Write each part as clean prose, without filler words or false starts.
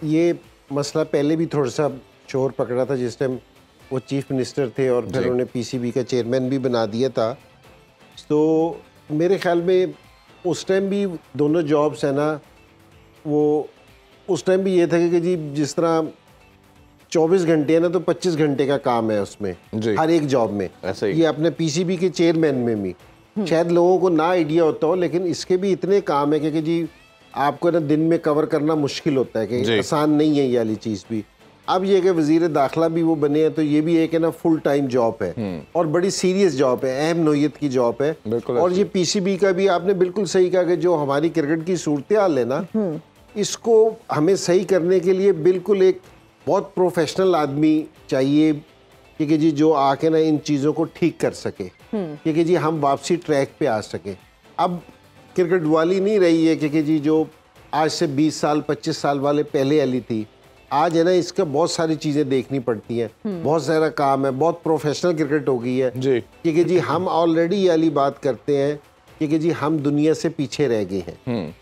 ये मसला पहले भी थोड़ा सा शोर पकड़ा था जिस टाइम वो चीफ मिनिस्टर थे और फिर उन्हें पीसीबी का चेयरमैन भी बना दिया था। तो मेरे ख्याल में उस टाइम भी दोनों जॉब्स है ना, वो उस टाइम भी ये था कि जी जिस तरह 24 घंटे है ना, तो 25 घंटे का काम है उसमें हर एक जॉब में। ये अपने पीसीबी के चेयरमैन में भी शायद लोगों को ना आइडिया होता हो, लेकिन इसके भी इतने काम है कि जी आपको ना दिन में कवर करना मुश्किल होता है, कि आसान नहीं है ये वाली चीज़ भी। अब ये कि वजीर दाखिला भी वो बने हैं, तो ये भी एक है ना फुल टाइम जॉब है और बड़ी सीरियस जॉब है, अहम नौयत की जॉब है। और ये पीसीबी का भी आपने बिल्कुल सही कहा कि जो हमारी क्रिकेट की सूरत हाल है ना, इसको हमें सही करने के लिए बिल्कुल एक बहुत प्रोफेशनल आदमी चाहिए कि जी जो आके ना इन चीज़ों को ठीक कर सके, कि जी हम वापसी ट्रैक पे आ सके। अब क्रिकेट वाली नहीं रही है कि जी जो आज से 20 साल 25 साल वाले पहले वाली थी। आज है ना इसका बहुत सारी चीज़ें देखनी पड़ती हैं, बहुत सारा काम है, बहुत प्रोफेशनल क्रिकेट हो गई है जी। कि जी हम ऑलरेडी ये वाली बात करते हैं कि जी हम दुनिया से पीछे रह गए हैं,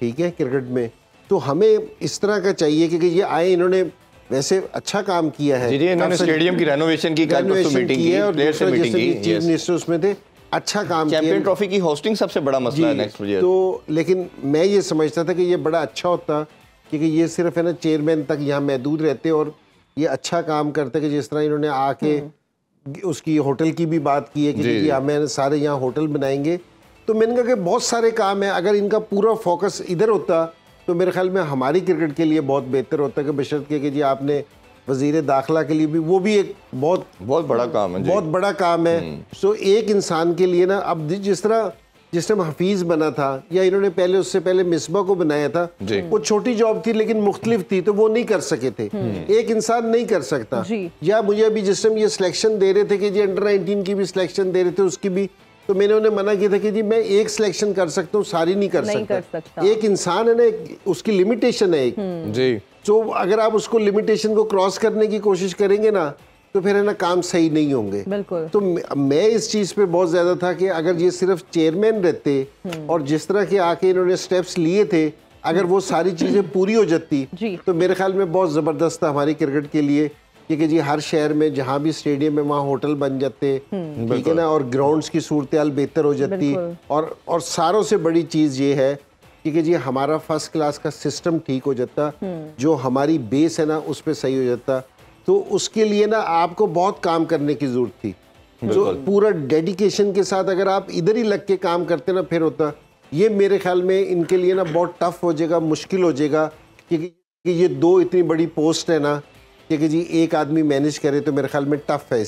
ठीक है, क्रिकेट में। तो हमें इस तरह का चाहिए कि ये आए, इन्होंने वैसे अच्छा काम किया है, जी इन्होंने स्टेडियम की रेनोवेशन की मीटिंग की और चीफ मिनिस्टर उसमें थे, अच्छा काम किया। चैंपियन ट्रॉफी की होस्टिंग सबसे बड़ा मसला है नेक्स्ट ईयर। तो लेकिन मैं ये समझता था कि ये बड़ा अच्छा होता कि ये सिर्फ है ना चेयरमैन तक यहाँ महदूद रहते और ये अच्छा काम करते, कि जिस तरह इन्होंने आके उसकी होटल की भी बात की है कि जी हमें सारे यहाँ होटल बनाएंगे। तो मैंने कहा कि बहुत सारे काम है, अगर इनका पूरा फोकस इधर होता तो मेरे ख्याल में हमारी क्रिकेट के लिए बहुत बेहतर होता है, कि बशर्ते कि जी आपने वजीर दाखिला के लिए भी, वो भी एक बहुत बड़ा काम है, बहुत बड़ा काम है। सो एक इंसान के लिए ना, अब जिस टाइम हफीज बना था या इन्होंने पहले उससे पहले मिसबा को बनाया था, वो छोटी जॉब थी लेकिन मुख्तलिफ थी, तो वो नहीं कर सके थे, एक इंसान नहीं कर सकता। या मुझे अभी जिस टाइम ये सिलेक्शन दे रहे थे कि जी अंडर 19 की भी सिलेक्शन दे रहे थे, उसकी भी, तो मैंने उन्हें मना किया था कि जी मैं एक सिलेक्शन कर सकता हूँ, सारी नहीं कर सकता। एक इंसान है ना, उसकी लिमिटेशन है एक जी। तो अगर आप उसको लिमिटेशन को क्रॉस करने की कोशिश करेंगे ना, तो फिर है ना काम सही नहीं होंगे। तो मैं इस चीज़ पे बहुत ज़्यादा था कि अगर ये सिर्फ चेयरमैन रहते और जिस तरह के आके इन्होंने स्टेप्स लिए थे, अगर वो सारी चीज़ें पूरी हो जाती तो मेरे ख्याल में बहुत ज़बरदस्त था हमारी क्रिकेट के लिए, क्योंकि जी हर शहर में जहाँ भी स्टेडियम है वहाँ होटल बन जाते, ठीक है ना, और ग्राउंड्स की सूरत हाल बेहतर हो जाती। और सारों से बड़ी चीज़ ये है कि जी हमारा फर्स्ट क्लास का सिस्टम ठीक हो जाता, जो हमारी बेस है ना उस पर सही हो जाता। तो उसके लिए ना आपको बहुत काम करने की ज़रूरत थी, जो पूरा डेडिकेशन के साथ अगर आप इधर ही लग के काम करते ना फिर होता। ये मेरे ख्याल में इनके लिए ना बहुत टफ हो जाएगा, मुश्किल हो जाएगा, क्योंकि ये दो इतनी बड़ी पोस्ट है ना, कि जी एक आदमी मैनेज करे, तो मेरे ख्याल में टफ है।